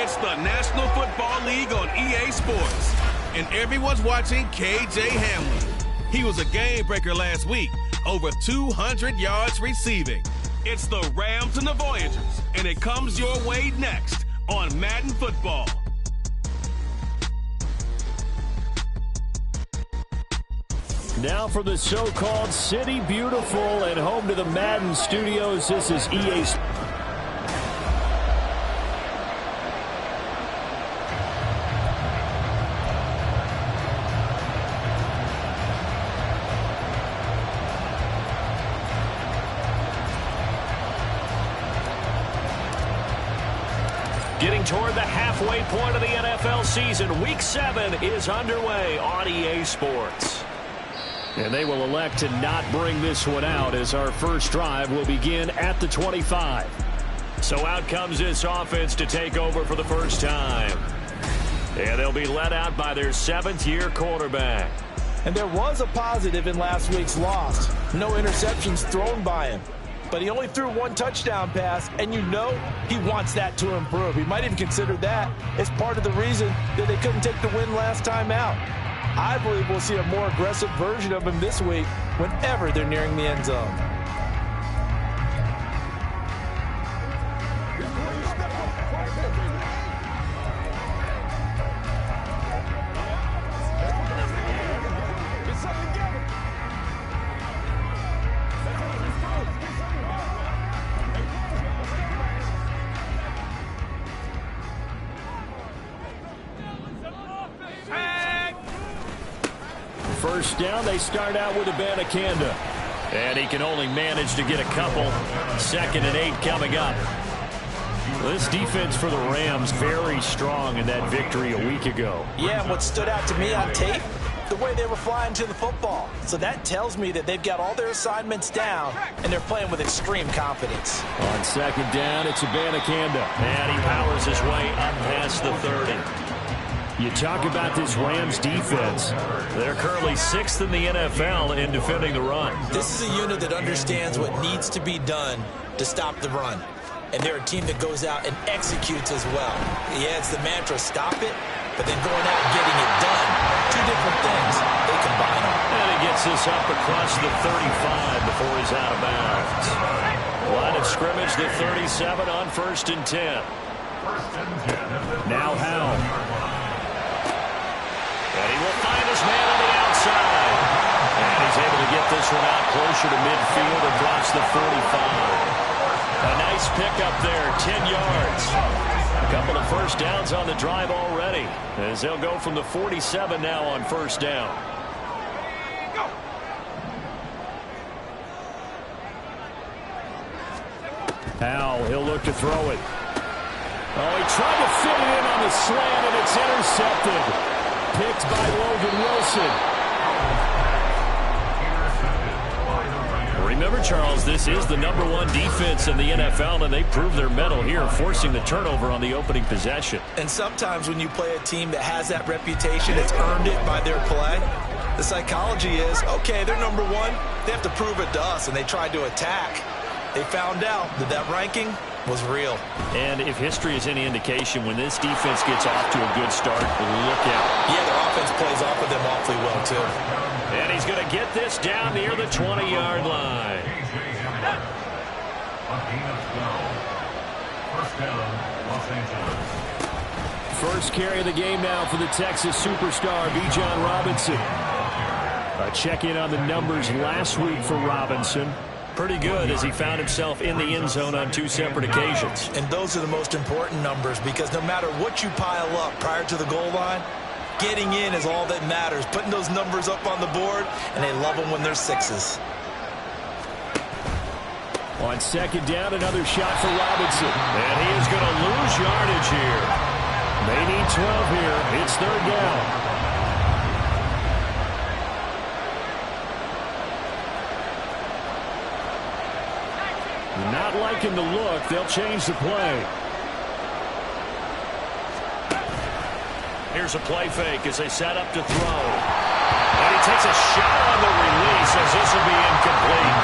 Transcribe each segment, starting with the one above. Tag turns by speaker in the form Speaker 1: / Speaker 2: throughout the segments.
Speaker 1: It's the National Football League on EA Sports. And everyone's watching KJ Hamler. He was a game breaker last week, over 200 yards receiving. It's the Rams and the Voyagers, and it comes your way next on Madden Football.
Speaker 2: Now for the so-called City Beautiful and home to the Madden Studios, this is EA Sports. Getting toward the halfway point of the NFL season, Week 7 is underway on EA Sports. And they will elect to not bring this one out as our first drive will begin at the 25. So out comes this offense to take over for the first time. And they'll be led out by their 7th-year quarterback.
Speaker 3: And there was a positive in last week's loss. No interceptions thrown by him. But he only threw 1 touchdown pass, and you know he wants that to improve. He might even consider that as part of the reason that they couldn't take the win last time out. I believe we'll see a more aggressive version of him this week whenever they're nearing the end zone.
Speaker 2: First down, they start out with Abanikanda. And he can only manage to get a couple. 2nd and 8 coming up. This defense for the Rams very strong in that victory a week ago.
Speaker 3: Yeah, and what stood out to me on tape, the way they were flying to the football. So that tells me that they've got all their assignments down, and they're playing with extreme confidence.
Speaker 2: On 2nd down, it's Abanikanda. And he powers his way up past the 30. You talk about this Rams defense. They're currently 6th in the NFL in defending the run.
Speaker 3: This is a unit that understands what needs to be done to stop the run. And they're a team that goes out and executes as well. Yeah, it's the mantra, stop it, but then going out and getting it done. 2 different things. They combine them.
Speaker 2: And he gets this up across the 35 before he's out of bounds. Line of scrimmage, the 37 on 1st and 10. Now Howe. And he will find his man on the outside. And he's able to get this one out closer to midfield across the 45. A nice pickup there, 10 yards. A couple of first downs on the drive already, as they'll go from the 47 now on 1st down. Howe, he'll look to throw it. Oh, he tried to fit it in on the slant, and it's intercepted. Picked by Logan Wilson. Remember, Charles, this is the #1 defense in the NFL, and they prove their mettle here, forcing the turnover on the opening possession.
Speaker 3: And sometimes when you play a team that has that reputation, it's earned it by their play. The psychology is, okay, they're #1. They have to prove it to us, and they tried to attack. They found out that that ranking was real.
Speaker 2: And if history is any indication, when this defense gets off to a good start, look out.
Speaker 3: Yeah, their offense plays off of them awfully well, too.
Speaker 2: And he's going to get this down near the 20-yard line. First carry of the game now for the Texas superstar, Bijan Robinson. A check-in on the numbers last week for Robinson. Pretty good as he found himself in the end zone on 2 separate occasions.
Speaker 3: And those are the most important numbers, because no matter what you pile up prior to the goal line, getting in is all that matters. Putting those numbers up on the board, and they love them when they're 6s.
Speaker 2: On 2nd down, another shot for Robinson. And he is going to lose yardage here. They need 12 here. It's 3rd down. Not liking the look. They'll change the play. Here's a play fake as they set up to throw. And he takes a shot on the release as this will be incomplete.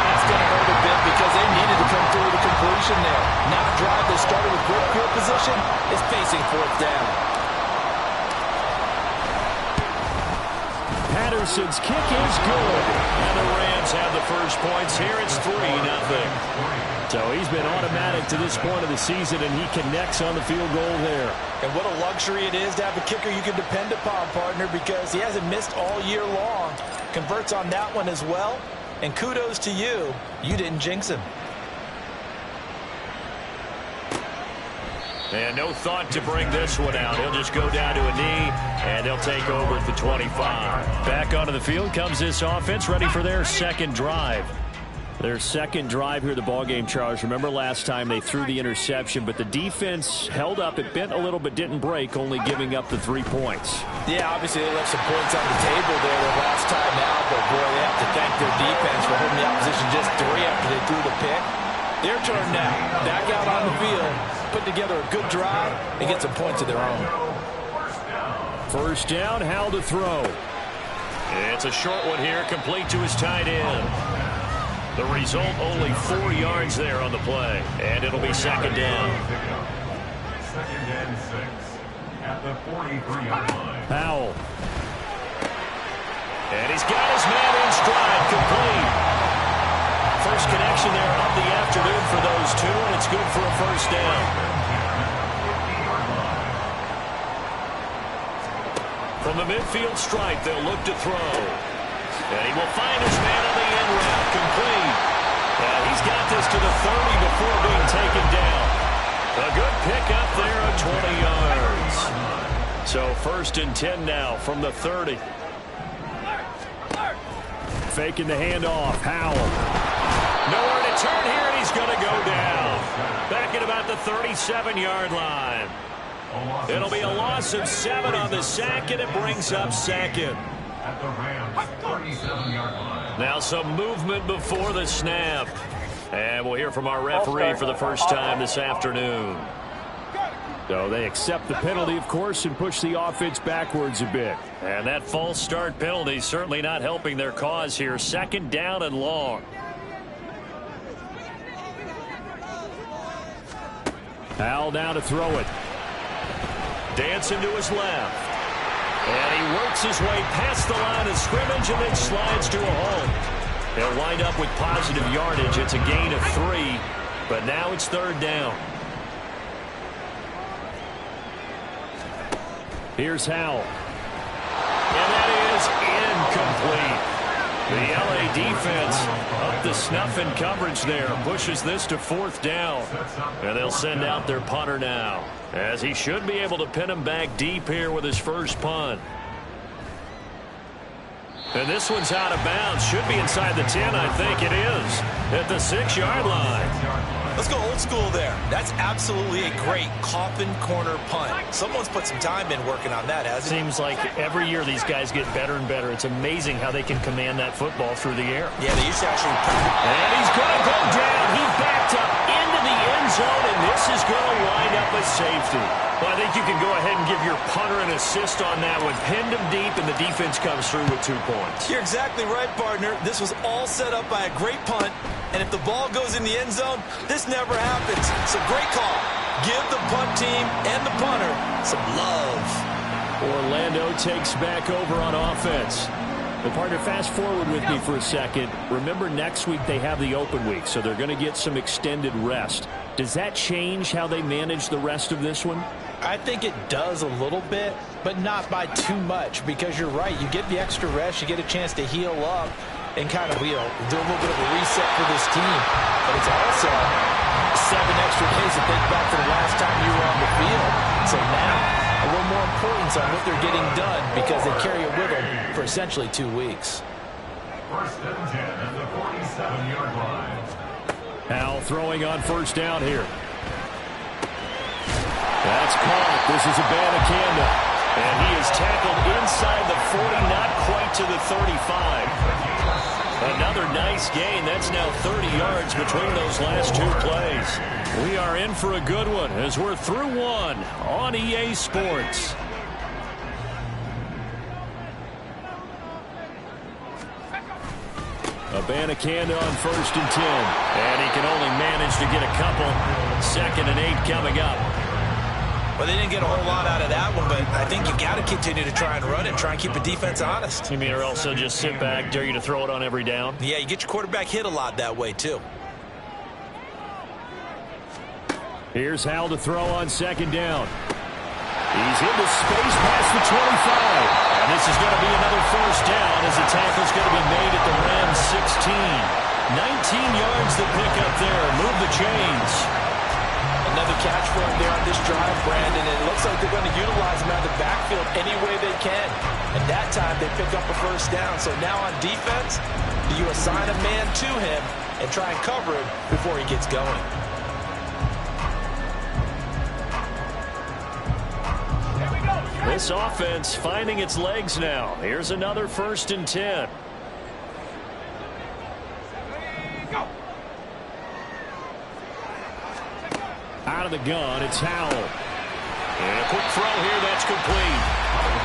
Speaker 3: That's going to hurt a bit because they needed to come through the completion there. Now a drive that started with great field position is facing fourth down.
Speaker 2: Patterson's kick is good. And the Rams have the first points here. It's 3-0. So he's been automatic to this point of the season, and he connects on the field goal there.
Speaker 3: And what a luxury it is to have a kicker you can depend upon, partner, because he hasn't missed all year long. Converts on that one as well. And kudos to you. You didn't jinx him.
Speaker 2: And no thought to bring this one out. He'll just go down to a knee, and they'll take over at the 25. Back onto the field comes this offense, ready for their second drive. Their second drive here, the ballgame, Charles. Remember last time they threw the interception, but the defense held up. It bent a little but didn't break, only giving up the 3 points.
Speaker 3: Yeah, obviously they left some points on the table there the last time out, but boy, they have to thank their defense for holding the opposition just 3 after they threw the pick. Their turn now. Back out on the field, put together a good drive, and get some points of their own.
Speaker 2: First down, Howell to throw. It's a short one here, complete to his tight end. The result, only 4 yards there on the play. And it'll be second down.
Speaker 4: Second and 6 at the 43-yard line.
Speaker 2: Howell. And he's got his man in stride, complete. First connection there of the afternoon for those two, and it's good for a first down. From the midfield stripe, they'll look to throw. And he will find his man on the end route, complete. And he's got this to the 30 before being taken down. A good pickup there of 20 yards. So first and 10 now from the 30. Faking the handoff, Howell. Nowhere to turn here, and he's going to go down. Back at about the 37-yard line. It'll be a loss of 7 on the sack, and it brings up second.
Speaker 4: At the Rams' 37-yard line.
Speaker 2: Now some movement before the snap. And we'll hear from our referee for the first time this afternoon. So they accept the penalty, of course, and push the offense backwards a bit. And that false start penalty certainly not helping their cause here. Second down and long. Howell now to throw it. Dancing to his left. And he works his way past the line of scrimmage and then slides to a hole. They'll wind up with positive yardage. It's a gain of 3, but now it's third down. Here's Howell. And that is incomplete. The LA defense up the snuff in coverage there. Pushes this to fourth down. And they'll send out their punter now, as he should be able to pin him back deep here with his first punt. And this one's out of bounds. Should be inside the 10, I think it is. At the 6-yard line.
Speaker 3: Let's go old school there. That's absolutely a great coffin corner punt. Someone's put some time in working on that, hasn't it?
Speaker 2: Seems like every year these guys get better and better. It's amazing how they can command that football through the air.
Speaker 3: Yeah, they used to actually...
Speaker 2: And he's going to go down. He backed up into the end zone, and this is going to wind up a safety. Well, I think you can go ahead and give your punter an assist on that one. Pinned him deep, and the defense comes through with 2 points.
Speaker 3: You're exactly right, partner. This was all set up by a great punt, and if the ball goes in the end zone, this never happens. So great call. Give the punt team and the punter some love.
Speaker 2: Orlando takes back over on offense. But partner, fast forward with me for a second. Remember, next week they have the open week, so they're going to get some extended rest. Does that change how they manage the rest of this one?
Speaker 3: I think it does a little bit, but not by too much, because you're right. You get the extra rest, you get a chance to heal up and kind of, do a little bit of a reset for this team. But it's also 7 extra days to think back to the last time you were on the field. So now, a little more importance on what they're getting done, because they carry it with them for essentially 2 weeks.
Speaker 4: First and 10 at the 47-yard line.
Speaker 2: Howell throwing on first down here. That's caught. This is Abanikanda. And he is tackled inside the 40, not quite to the 35. Another nice gain. That's now 30 yards between those last 2 plays. We are in for a good one as we're through one on EA Sports. Abanikanda on 1st and 10. And he can only manage to get a couple. 2nd and 8 coming up.
Speaker 3: Well, they didn't get a whole lot out of that one, but I think you got to continue to try and run it, try and keep the defense honest.
Speaker 2: You mean, or also just sit back, dare you to throw it on every down?
Speaker 3: Yeah, you get your quarterback hit a lot that way, too.
Speaker 2: Here's Howell to throw on 2nd down. He's into space past the 25. And this is going to be another 1st down as the tackle's going to be made at the Rams 16. 19 yards to pick up there. Move the chains.
Speaker 3: Another catch for him there on this drive, Brandon, and it looks like they're going to utilize him out of the backfield any way they can. And that time they pick up a 1st down. So now on defense, you assign a man to him and try and cover him before he gets going.
Speaker 2: This offense finding its legs now. Here's another 1st and 10. Out of the gun, it's Howell. And a quick throw here, that's complete.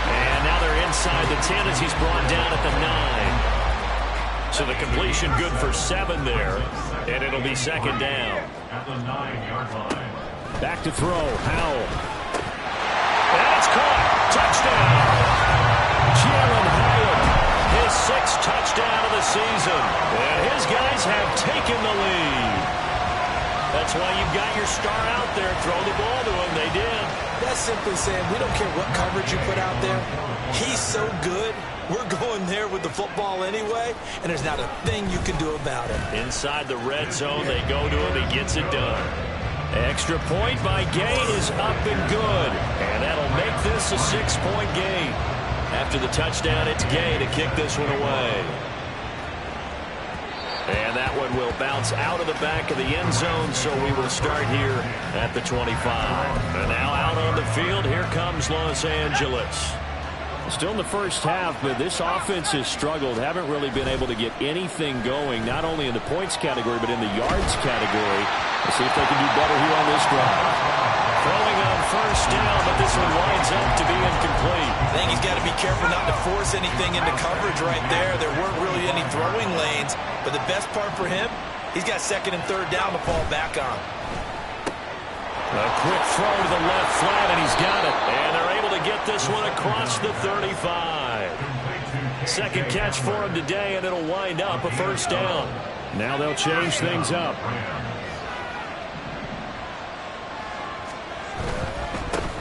Speaker 2: And now they're inside the 10 as he's brought down at the 9. So the completion good for 7 there. And it'll be 2nd down.
Speaker 4: At the 9-yard line.
Speaker 2: Back to throw, Howell. That's caught. Touchdown. Jalen Hyatt, his 6th touchdown of the season. And his guys have taken the lead. That's why you've got your star out there. Throw the ball to him. They did.
Speaker 3: That's simply saying we don't care what coverage you put out there. He's so good. We're going there with the football anyway, and there's not a thing you can do about it.
Speaker 2: Inside the red zone, they go to him. He gets it done. Extra point by Gay is up and good. And that'll make this a 6-point game. After the touchdown, it's Gay to kick this one away. And that one will bounce out of the back of the end zone, so we will start here at the 25. And now out on the field, here comes Los Angeles. Still in the first half, but this offense has struggled. Haven't really been able to get anything going, not only in the points category, but in the yards category. Let's see if they can do better here on this drive. Throwing on 1st down, but this one winds up to be incomplete.
Speaker 3: I think he's got to be careful not to force anything into coverage right there. There weren't really any throwing lanes, but the best part for him, he's got 2nd and 3rd down to fall back on.
Speaker 2: A quick throw to the left flat, and he's got it. And they're able to get this one across the 35. 2nd catch for him today, and it'll wind up a 1st down. Now they'll change things up.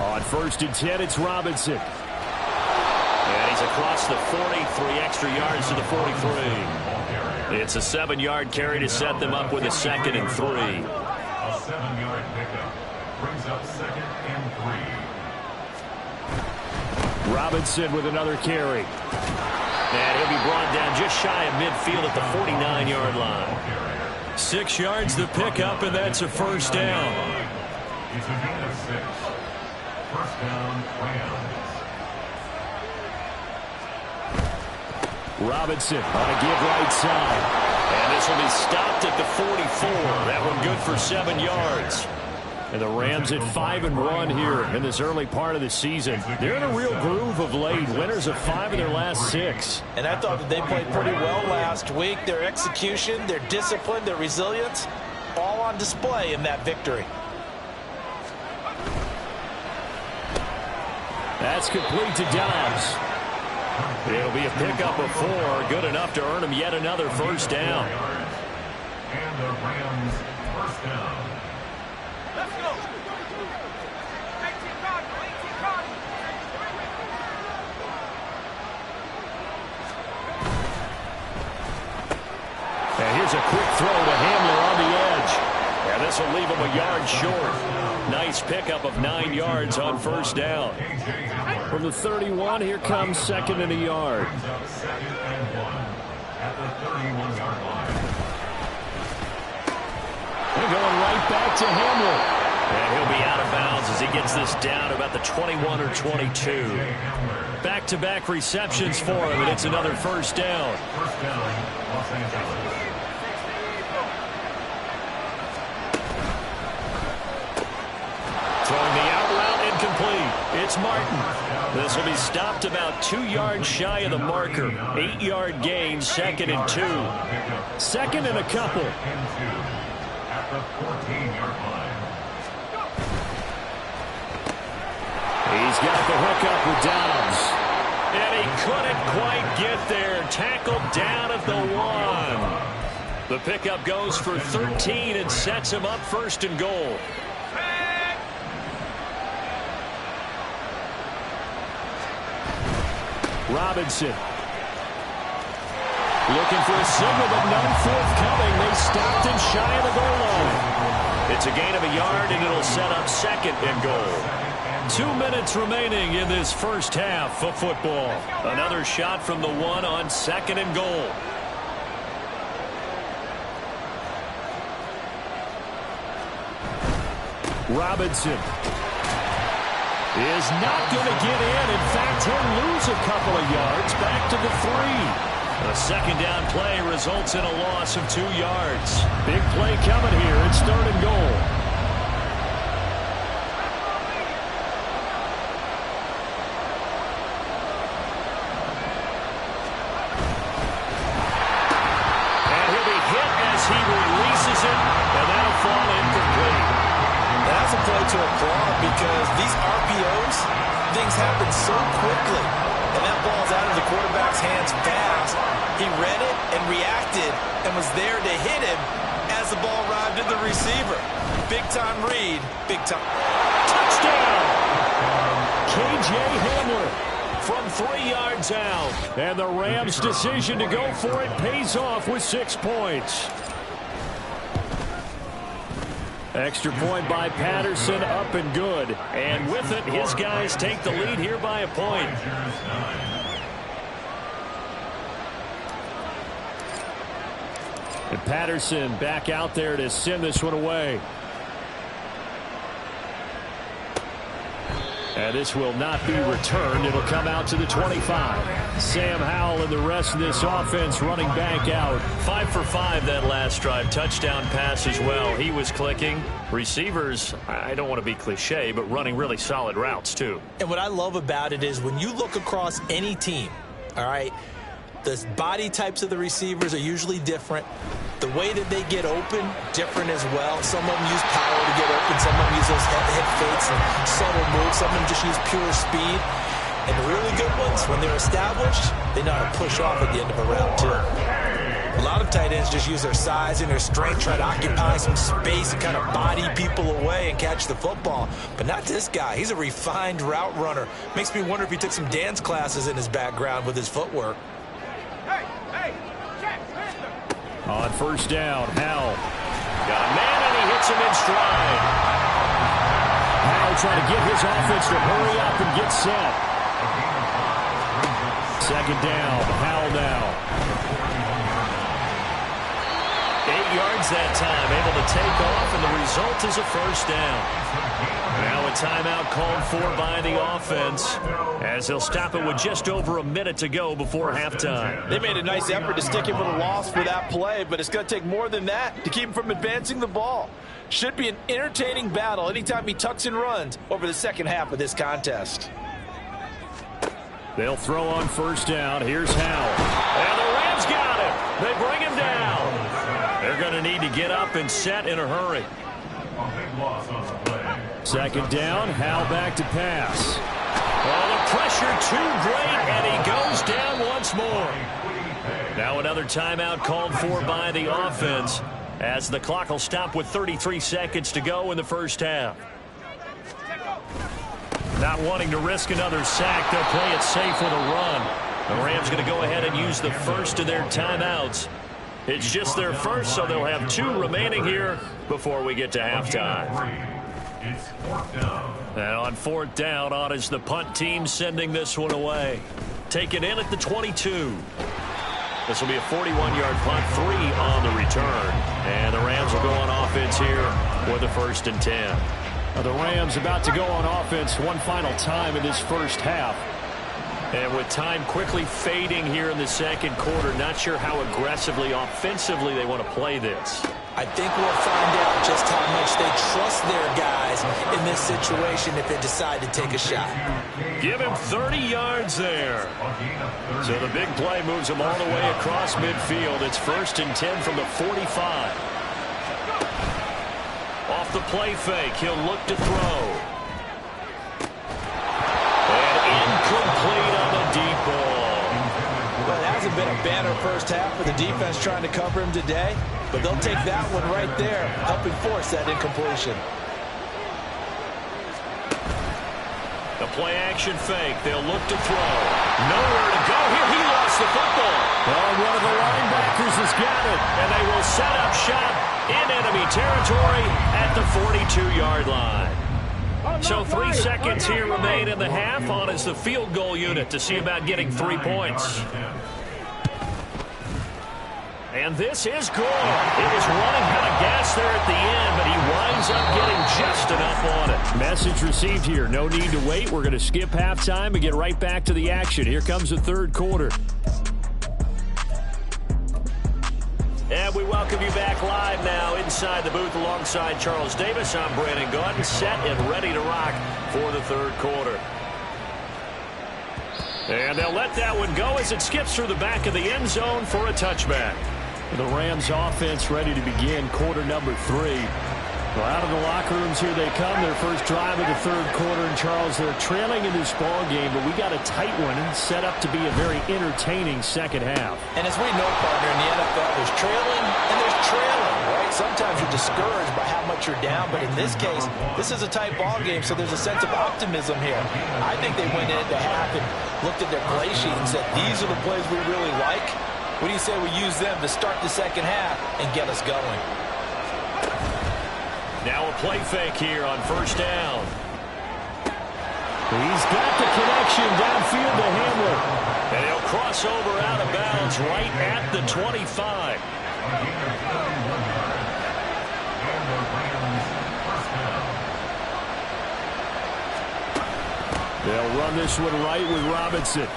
Speaker 2: On 1st and 10, it's Robinson. And he's across the 40, 3 extra yards to the 43. It's a 7-yard carry to set them up with a 2nd and 3.
Speaker 4: A 7-yard pickup brings up 2nd and 3.
Speaker 2: Robinson with another carry. And he'll be brought down just shy of midfield at the 49-yard line. 6 yards to pick up, and that's a 1st down.
Speaker 4: It's a gain of 6. 1st down, Rams.
Speaker 2: Robinson on a give right side. And this will be stopped at the 44. That one good for 7 yards. And the Rams at 5-1 here in this early part of the season. They're in a real groove of late. Winners of 5 of their last 6.
Speaker 3: And I thought that they played pretty well last week. Their execution, their discipline, their resilience, all on display in that victory. That's complete to Dobbs.
Speaker 2: It'll be a pickup of 4. Good enough to earn him yet another 1st down.
Speaker 4: And the Rams 1st down.
Speaker 5: Let's go.
Speaker 2: And here's a quick throw to Hamler on the edge. And this will leave him a yard short. Nice pickup of 9 yards on 1st down. From the 31, here comes 2nd and a yard.
Speaker 4: 2nd and 1 at the 31-yard line.
Speaker 2: They're going right back to Hamler. And he'll be out of bounds as he gets this down about the 21 or 22. Back-to-back receptions for him, and it's another 1st down.
Speaker 4: 1st down, Los Angeles.
Speaker 2: Throwing the out route incomplete. It's Martin. This will be stopped about 2 yards shy of the marker. 8-yard gain, 2nd and 2. 2nd and a couple.
Speaker 4: At the 14-yard line.
Speaker 2: He's got the hookup with Dobbs. And he couldn't quite get there. Tackled down at the 1. The pickup goes for 13 and sets him up 1st and goal. Robinson. Looking for a signal, but none forthcoming. They stopped him shy of the goal line. It's a gain of a yard, and it'll set up 2nd and goal. 2 minutes remaining in this first half of football. Another shot from the 1 on 2nd and goal. Robinson is not going to get in. In fact, he'll lose a couple of yards back to the 3. A 2nd down play results in a loss of 2 yards. Big play coming here. It's 3rd and goal. And he'll be hit as he releases it, and that'll fall incomplete.
Speaker 3: That's a play to applaud because these RPOs, things happen so quickly. And that ball's out of the quarterback's hands fast. He read it and reacted and was there to hit him as the ball arrived at the receiver. Big-time read, big-time.
Speaker 2: Touchdown! K.J. Hamler from 3 yards out. And the Rams' decision to go for it pays off with 6 points. Extra point by Patterson, up and good. And with it, his guys take the lead here by a point. And Patterson back out there to send this one away. And this will not be returned. It'll come out to the 25. Sam Howell and the rest of this offense running back out. 5 for 5 that last drive. Touchdown pass as well. He was clicking. Receivers, I don't want to be cliche, but running really solid routes too.
Speaker 3: And what I love about it is when you look across any team, all right, the body types of the receivers are usually different. The way that they get open, different as well. Some of them use power to get open. Some of them use those head fakes and subtle moves. Some of them just use pure speed. And the really good ones, when they're established, they know how to push off at the end of a route, too. A lot of tight ends just use their size and their strength, try to occupy some space and kind of body people away and catch the football. But not this guy. He's a refined route runner. Makes me wonder if he took some dance classes in his background with his footwork.
Speaker 2: On 1st down, Howell got a man, and he hits him in stride. Howell trying to get his offense to hurry up and get set. 2nd down, Howell now. 8 yards that time, able to take off, and the result is a 1st down. Now a timeout called for by the offense as they'll stop it with just over a minute to go before halftime.
Speaker 3: They made a nice effort to stick him with a loss for that play, but it's going to take more than that to keep him from advancing the ball. Should be an entertaining battle anytime he tucks and runs over the second half of this contest.
Speaker 2: They'll throw on 1st down. Here's Howell. And the Rams got him. They bring him down. They're going to need to get up and set in a hurry. 2nd down, Howell back to pass. Oh, the pressure too great, and he goes down once more. Now another timeout called for by the offense as the clock will stop with 33 seconds to go in the first half. Not wanting to risk another sack, they'll play it safe with a run. The Rams going to go ahead and use the first of their timeouts. It's just their first, so they'll have 2 remaining here before we get to halftime.
Speaker 4: It's 4th down.
Speaker 2: And on 4th down, on is the punt team sending this one away. Taken in at the 22. This will be a 41-yard punt, 3 on the return. And the Rams will go on offense here with a 1st and 10. Now the Rams about to go on offense one final time in this first half. And with time quickly fading here in the second quarter, not sure how aggressively, offensively they want to play this.
Speaker 3: I think we'll find out just how much they trust their guys in this situation if they decide to take a shot.
Speaker 2: Give him 30 yards there. So the big play moves him all the way across midfield. It's 1st and 10 from the 45. Off the play fake, he'll look to throw. And incomplete on the deep ball.
Speaker 3: Well, it hasn't been a banner first half for the defense trying to cover him today, but they'll take that one right there, helping force that incompletion.
Speaker 2: The play action fake. They'll look to throw. Nowhere to go here. He lost the football. Well, one of the linebackers has got it, and they will set up shop in enemy territory at the 42-yard line. So 3 seconds here remain in the half. On is the field goal unit to see about getting 3 points. And this is good. It was running out of gas there at the end, but he winds up getting just enough on it. Message received here. No need to wait. We're going to skip halftime and get right back to the action. Here comes the third quarter. And we welcome you back live now inside the booth alongside Charles Davis. I'm Brandon Gaudin, set and ready to rock for the third quarter. And they'll let that one go as it skips through the back of the end zone for a touchback. The Rams offense ready to begin quarter number 3. Well, out of the locker rooms here they come. Their first drive of the third quarter. And Charles, they're trailing in this ball game, but we got a tight one set up to be a very entertaining second half.
Speaker 3: And as we know, partner, in the NFL, there's trailing and there's trailing, right? Sometimes you're discouraged by how much you're down, but in this case, this is a tight ball game, so there's a sense of optimism here. I think they went into half and looked at their play sheet and said, these are the plays we really like. What do you say we use them to start the second half and get us going?
Speaker 2: Now a play fake here on first down. He's got the connection downfield to Hamler. And he'll cross over out of bounds right at the 25. They'll run this one right with Robinson.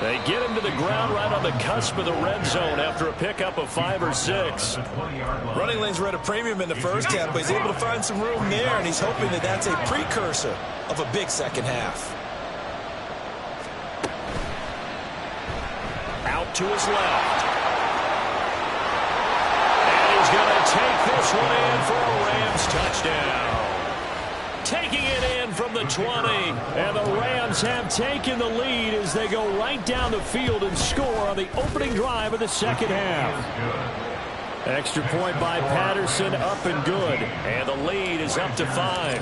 Speaker 2: They get him to the ground right on the cusp of the red zone after a pickup of 5 or 6.
Speaker 3: Running lanes were at a premium in the first half, but he's able to find some room there, and he's hoping that that's a precursor of a big second half.
Speaker 2: Out to his left. And he's going to take this one in for a Rams touchdown. Taking it in from the 20, and the Rams have taken the lead as they go right down the field and score on the opening drive of the second half. Extra point by Patterson, up and good, and the lead is up to 5.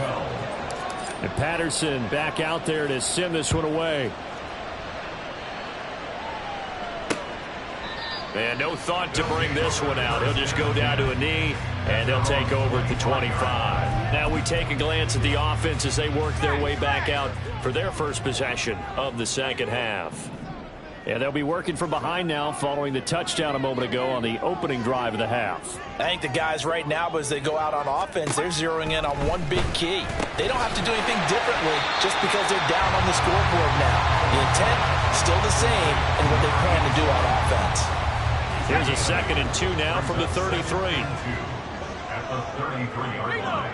Speaker 2: And Patterson back out there to send this one away. And no thought to bring this one out. He'll just go down to a knee, and they'll take over at the 25. Now we take a glance at the offense as they work their way back out for their first possession of the second half. And they'll be working from behind now following the touchdown a moment ago on the opening drive of the half.
Speaker 3: I think the guys right now, but as they go out on offense, they're zeroing in on one big key. They don't have to do anything differently just because they're down on the scoreboard now. The intent still the same in what they plan to do on offense.
Speaker 2: Here's a 2nd and 2 now from the 33.
Speaker 4: At the 33-yard line.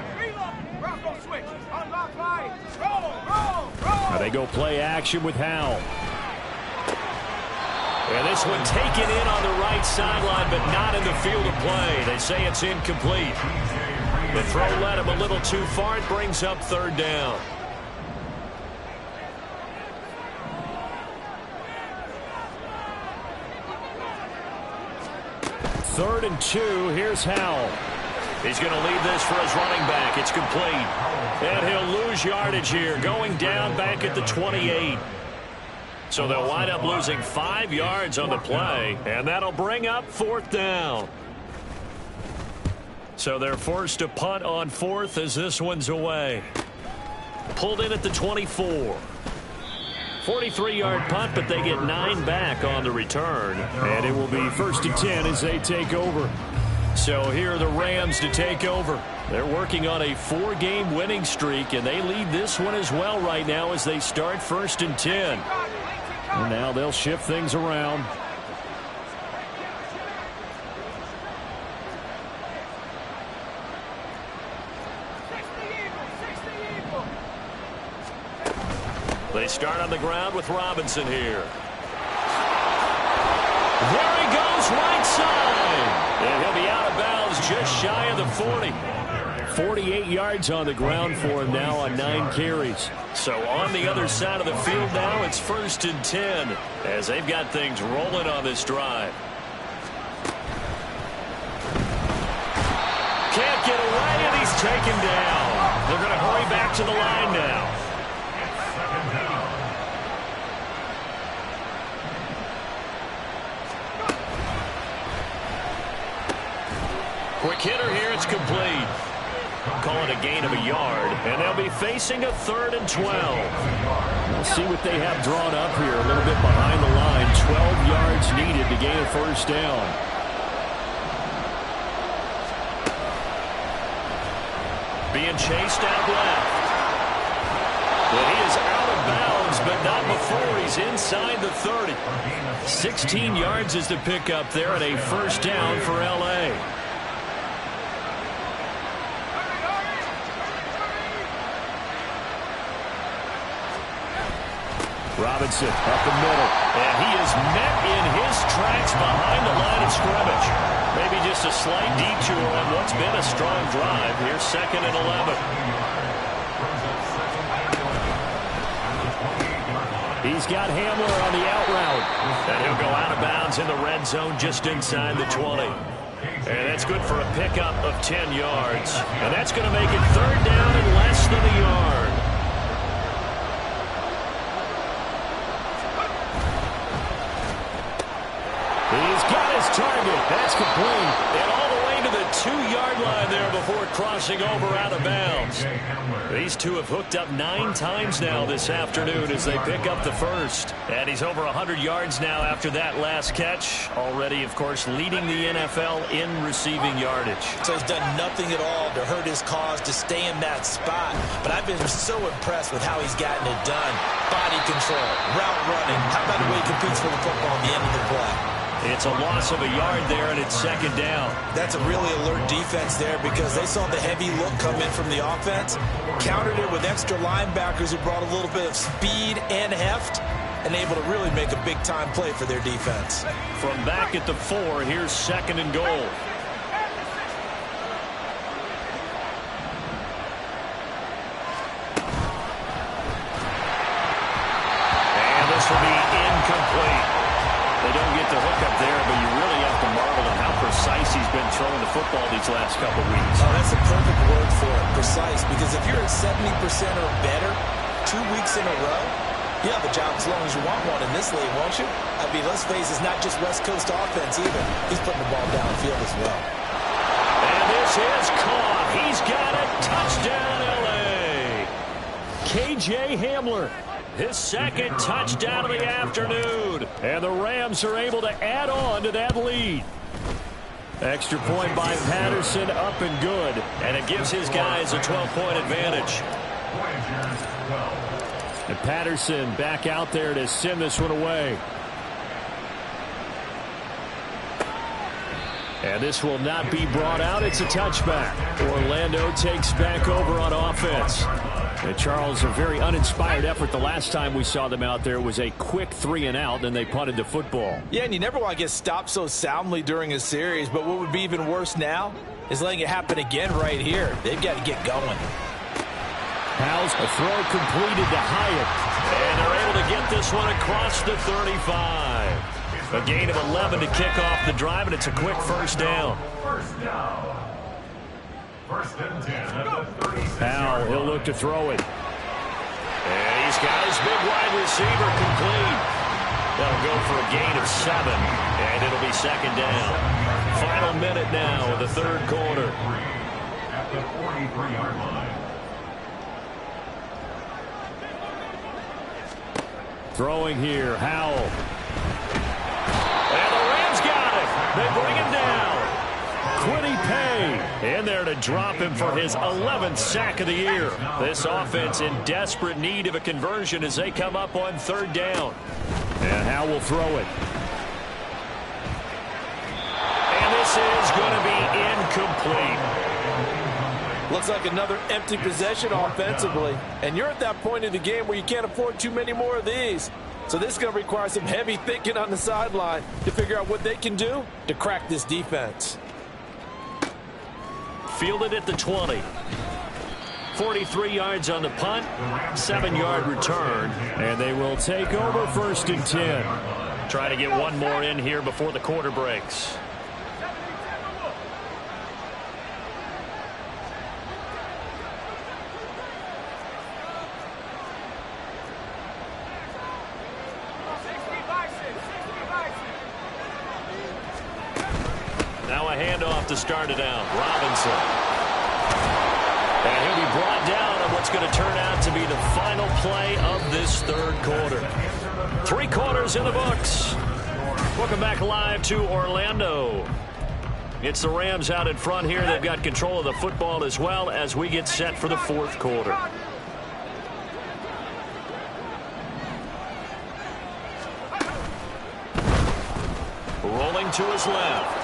Speaker 2: They go play action with Howell. And this one taken in on the right sideline, but not in the field of play. They say it's incomplete. The throw led him a little too far. It brings up 3rd down. Third and 2. Here's Howell. He's going to lead this for his running back. It's complete. And he'll lose yardage here, going down back at the 28. So they'll wind up losing 5 yards on the play, and that'll bring up 4th down. So they're forced to punt on 4th as this one's away. Pulled in at the 24. 43-yard punt, but they get 9 back on the return. And it will be 1st and 10 as they take over. So here are the Rams to take over. They're working on a 4-game winning streak, and they lead this one as well right now as they start 1st and 10. And now they'll shift things around. They start on the ground with Robinson here. There he goes, right side. And he'll be out of bounds just shy of the 40. 48 yards on the ground for him now on 9 carries. So on the other side of the field now, it's 1st and 10 as they've got things rolling on this drive. Can't get away, and he's taken down. They're going to hurry back to the line now. Quick hitter here, it's complete. Call it a gain of a yard, and they'll be facing a 3rd and 12. We'll see what they have drawn up here a little bit behind the line. 12 yards needed to gain a 1st down. Being chased out left. But he is out of bounds, but not before he's inside the 30. 16 yards is the pickup there, and a 1st down for L.A. Robinson up the middle, and he is met in his tracks behind the line of scrimmage. Maybe just a slight detour on what's been a strong drive. Here's 2nd and 11. He's got Hamler on the out route, and he'll go out of bounds in the red zone just inside the 20. And that's good for a pickup of 10 yards. And that's going to make it 3rd down and less than a yard. He's got his target. That's complete. And all the way to the 2-yard line there before crossing over out of bounds. These two have hooked up 9 times now this afternoon as they pick up the 1st. And he's over 100 yards now after that last catch. Already, of course, leading the NFL in receiving yardage.
Speaker 3: So he's done nothing at all to hurt his cause, to stay in that spot. But I've been so impressed with how he's gotten it done. Body control, route running. How about the way he competes for the football at the end of the play?
Speaker 2: It's a loss of a yard there, and it's 2nd down.
Speaker 3: That's a really alert defense there because they saw the heavy look come in from the offense, countered it with extra linebackers who brought a little bit of speed and heft, and able to really make a big-time play for their defense.
Speaker 2: From back at the 4, here's 2nd and goal. And this will be incomplete. They don't get the hook up there, but you really have to marvel at how precise he's been throwing the football these last couple weeks.
Speaker 3: Oh, that's a perfect word for it, precise, because if you're at 70% or better 2 weeks in a row, you have a job as long as you want one in this league, won't you? I mean, let's face it, it's not just West Coast offense either. He's putting the ball downfield as well.
Speaker 2: And this is caught. He's got it. Touchdown, L.A. K.J. Hamler. His 2nd touchdown of the afternoon. And the Rams are able to add on to that lead. Extra point by Patterson, up and good. And it gives his guys a 12-point advantage. And Patterson back out there to send this one away. And this will not be brought out. It's a touchback. Orlando takes back over on offense. And Charles, a very uninspired effort the last time we saw them out there was a quick 3-and-out, and they punted the football.
Speaker 3: Yeah, and you never want to get stopped so soundly during a series, but what would be even worse now is letting it happen again right here. They've got to get going.
Speaker 2: Howell's a throw completed to Hyatt. And they're able to get this one across the 35. A gain of 11 to kick off the drive, and it's a quick 1st down.
Speaker 4: 1st and 10 at the 36.
Speaker 2: Howell, he'll look to throw it. And he's got his big wide receiver complete. That'll go for a gain of 7, and it'll be 2nd down. Final minute now of the 3rd quarter.
Speaker 4: At the 43-yard line.
Speaker 2: Throwing here, Howell. And the Rams got it. They bring him down. Quiddy Pay in there to drop him for his 11th sack of the year. This offense in desperate need of a conversion as they come up on 3rd down. And Howell will throw it. And this is going to be incomplete.
Speaker 3: Looks like another empty possession offensively. And you're at that point in the game where you can't afford too many more of these. So this is going to require some heavy thinking on the sideline to figure out what they can do to crack this defense.
Speaker 2: Fielded at the 20. 43 yards on the punt, 7-yard return, and they will take over 1st and 10. Try to get one more in here before the quarter breaks. Now a handoff to start it out. Robinson. And he'll be brought down on what's going to turn out to be the final play of this 3rd quarter. 3 quarters in the books. Welcome back live to Orlando. It's the Rams out in front here. They've got control of the football as well as we get set for the 4th quarter. Rolling to his left.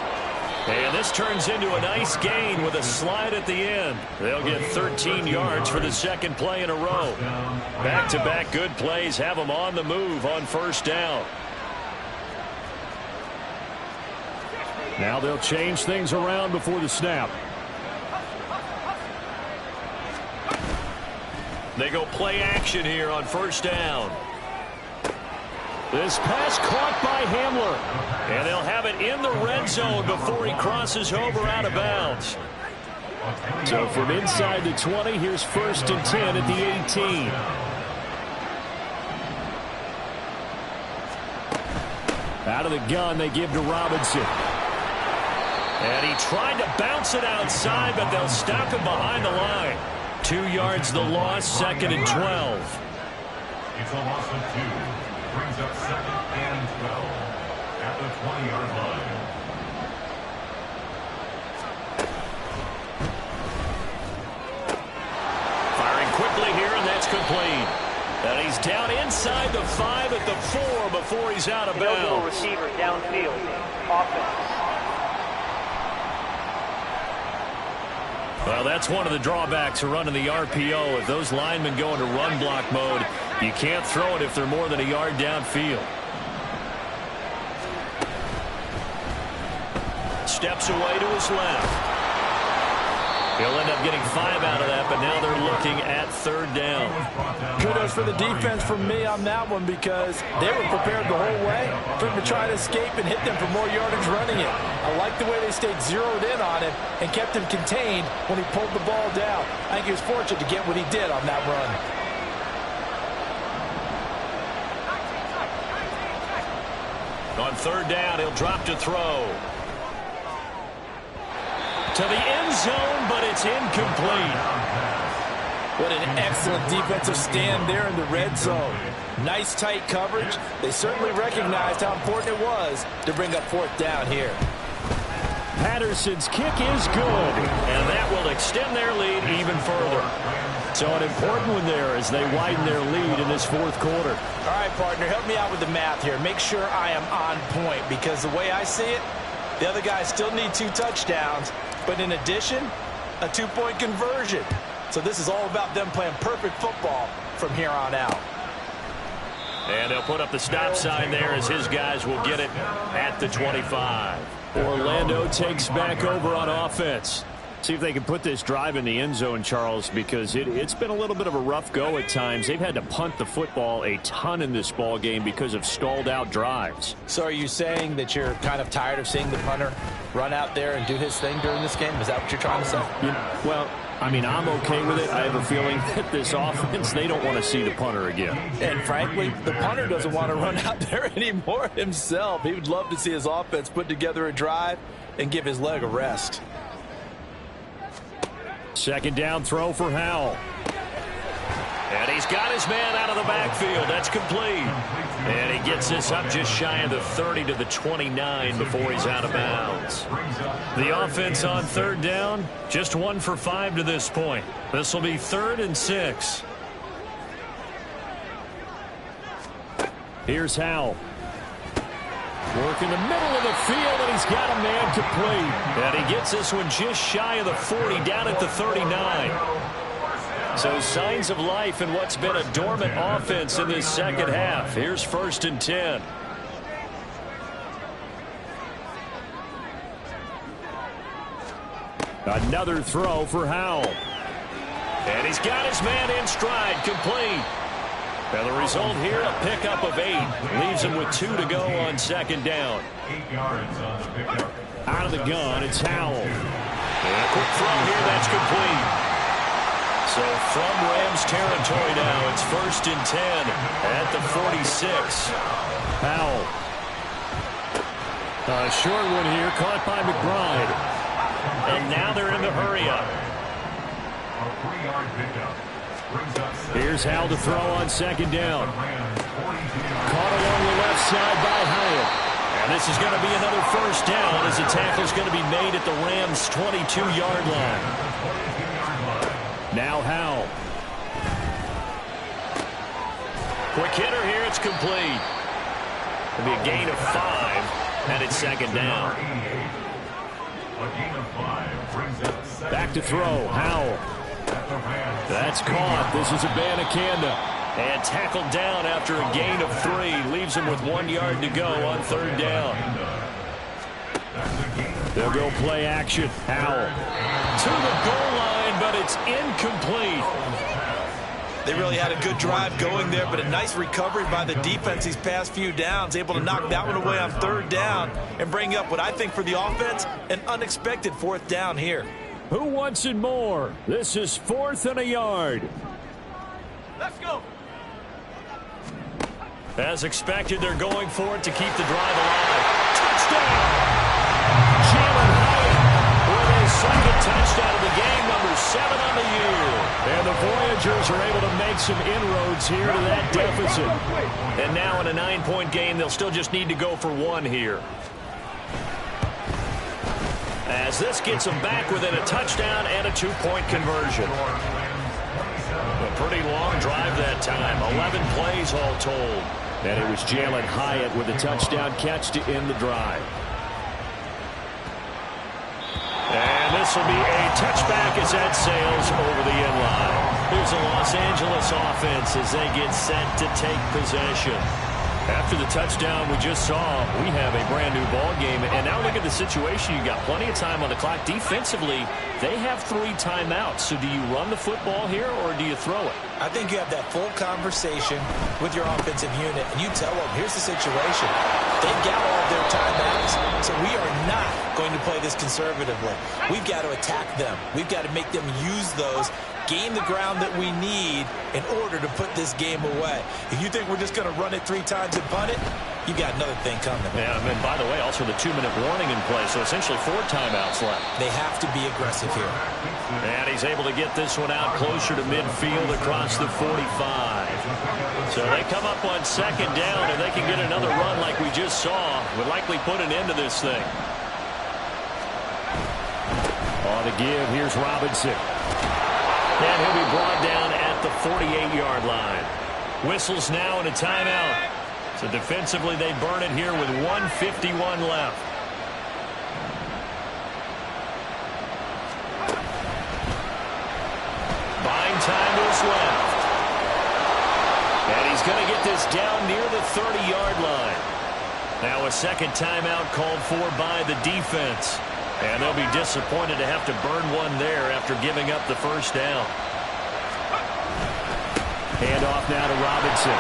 Speaker 2: And this turns into a nice gain with a slide at the end. They'll get 13 yards for the 2nd play in a row. Back-to-back good plays have them on the move on 1st down. Now they'll change things around before the snap. They go play action here on 1st down. This pass caught by Hamler. And they'll have it in the red zone before he crosses over out of bounds. So from inside the 20, here's 1st and 10 at the 18. Out of the gun, they give to Robinson. And he tried to bounce it outside, but they'll stop him behind the line. 2 yards the loss, 2nd and 12.
Speaker 4: It's a loss of 2. Brings up 2nd and 12 at the 20-yard line.
Speaker 2: Firing quickly here, and that's complete. And he's down inside the 5 at the 4 before he's out of bounds.
Speaker 6: Receiver downfield. Offense.
Speaker 2: Well, that's one of the drawbacks of running the RPO. If those linemen go into run block mode, you can't throw it if they're more than a yard downfield. Steps away to his left. He'll end up getting 5 out of that, but now they're looking at 3rd down.
Speaker 3: Kudos for the defense from me on that one because they were prepared the whole way for him to try to escape and hit them for more yardage running it. I like the way they stayed zeroed in on him and kept him contained when he pulled the ball down. I think he was fortunate to get what he did on that run.
Speaker 2: On 3rd down, he'll drop to throw. To the end zone, but it's incomplete.
Speaker 3: What an excellent defensive stand there in the red zone. Nice tight coverage. They certainly recognized how important it was to bring up 4th down here.
Speaker 2: Patterson's kick is good, and that will extend their lead even further. So an important one there as they widen their lead in this 4th quarter.
Speaker 3: All right, partner, help me out with the math here. Make sure I am on point because the way I see it, the other guys still need 2 touchdowns, but in addition, a 2-point conversion. So this is all about them playing perfect football from here on out.
Speaker 2: And they'll put up the stop sign there as his guys will get it at the 25. Orlando takes back over on offense. See if they can put this drive in the end zone, Charles, because it's been a little bit of a rough go at times. They've had to punt the football a ton in this ball game because of stalled out drives.
Speaker 3: So are you saying that you're kind of tired of seeing the punter run out there and do his thing during this game? Is that what you're trying to say?
Speaker 2: Well, I mean, I'm okay with it. I have a feeling that this offense, they don't want to see the punter again.
Speaker 3: And frankly, the punter doesn't want to run out there anymore himself. He would love to see his offense put together a drive and give his leg a rest.
Speaker 2: 2nd down throw for Howell. And he's got his man out of the backfield. That's complete. And he gets this up just shy of the 30 to the 29 before he's out of bounds. The offense on 3rd down, just 1 for 5 to this point. This will be 3rd and 6. Here's Howell. Working the middle of the field, and he's got a man complete. And he gets this one just shy of the 40, down at the 39. So signs of life in what's been a dormant offense in this second half. Here's 1st and 10. Another throw for Howell. And he's got his man in stride, complete. And the result here, a pickup of 8. Leaves him with 2 to go on 2nd down.
Speaker 4: 8 yards on the pickup.
Speaker 2: Out of the gun, it's Howell. And a quick throw here, that's complete. So from Rams territory now, it's 1st and 10 at the 46. Howell. A short one here, caught by McBride. And now they're in the hurry-up.
Speaker 4: A 3-yard pickup.
Speaker 2: Here's Howell to throw on 2nd down. Caught along the left side by Hyatt. And this is going to be another 1st down as the tackle is going to be made at the Rams' 22-yard line. Now Howell. Quick hitter here, it's complete. It'll be a gain of 5, and it's 2nd down. Back to throw, Howell. That's caught. This is Abanikanda. And tackled down after a gain of 3. Leaves him with 1 yard to go on 3rd down. They'll go play action. Howell to the goal line, but it's incomplete.
Speaker 3: They really had a good drive going there, but a nice recovery by the defense these past few downs, able to knock that one away on 3rd down and bring up what I think for the offense, an unexpected 4th down here.
Speaker 2: Who wants it more? This is 4th and a yard.
Speaker 5: Let's go.
Speaker 2: As expected, they're going for it to keep the drive alive. Touchdown! Jalen Hyatt with his 2nd touchdown of the game, number 7 on the year. And the Voyagers are able to make some inroads here to that deficit. And now in a 9-point game, they'll still just need to go for 1 here. As this gets them back within a touchdown and a 2-point conversion. A pretty long drive that time. 11 plays all told. And it was Jalen Hyatt with a touchdown catch to end the drive. And this will be a touchback as that sails over the end line. Here's the Los Angeles offense as they get set to take possession. After the touchdown we just saw, we have a brand new ball game. And now look at the situation. You got plenty of time on the clock. Defensively, they have 3 timeouts. So do you run the football here or do you throw it?
Speaker 3: I think you have that full conversation with your offensive unit, and you tell them, here's the situation. They've got all of their timeouts, so we are not going to play this conservatively. We've got to attack them. We've got to make them use those, gain the ground that we need in order to put this game away. If you think we're just going to run it 3 times and punt it, you got another thing coming.
Speaker 2: Yeah, and by the way, also the 2-minute warning in play, so essentially 4 timeouts left.
Speaker 3: They have to be aggressive here.
Speaker 2: And he's able to get this one out closer to midfield across the 45. So they come up on 2nd down, and they can get another run like we just saw. Would likely put an end to this thing. On the give, here's Robinson. And he'll be brought down at the 48-yard line. Whistles now and a timeout. So defensively, they burn it here with 1:51 left. Buying time is left. And he's going to get this down near the 30-yard line. Now a 2nd timeout called for by the defense. And they'll be disappointed to have to burn one there after giving up the 1st down. Hand off now to Robinson.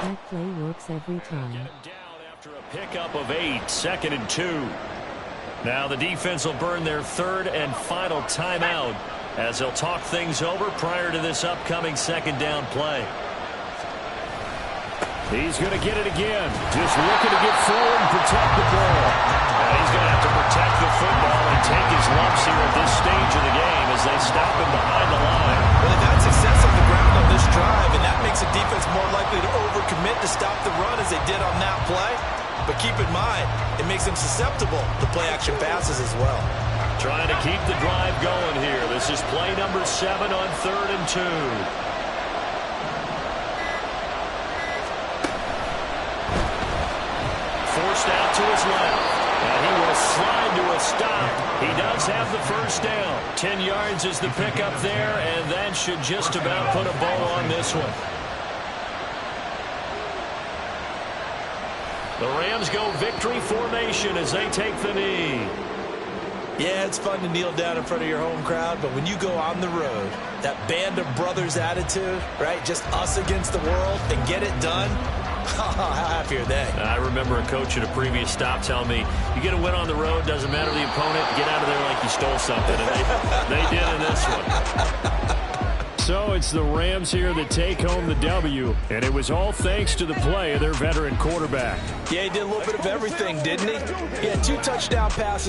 Speaker 7: That play works every time.
Speaker 2: Get him down after a pickup of 8, 2nd and 2. Now the defense will burn their 3rd and final timeout as they'll talk things over prior to this upcoming 2nd down play. He's going to get it again. Just looking to get forward and protect the ball. And he's going to have to protect the football and take his lumps here at this stage of the game as they stop him behind the line.
Speaker 3: Well, they've had success on the ground on this drive, and that makes the defense more likely to overcommit to stop the run as they did on that play. But keep in mind, it makes them susceptible to play-action passes as well.
Speaker 2: Trying to keep the drive going here. This is play number 7 on 3rd and 2. pushed out to his left. And he will slide to a stop. He does have the first down. 10 yards is the pickup there, and that should just about put a bow on this one. The Rams go victory formation as they take the knee.
Speaker 3: Yeah, it's fun to kneel down in front of your home crowd, but when you go on the road, that band of brothers attitude, right, just us against the world, and get it done, how happy are they?
Speaker 2: I remember a coach at a previous stop telling me, you get a win on the road, doesn't matter the opponent, get out of there like you stole something, and they did in this one. So it's the Rams here that take home the W, and it was all thanks to the play of their veteran quarterback.
Speaker 3: Yeah, he did a little bit of everything, didn't he? He had 2 touchdown passes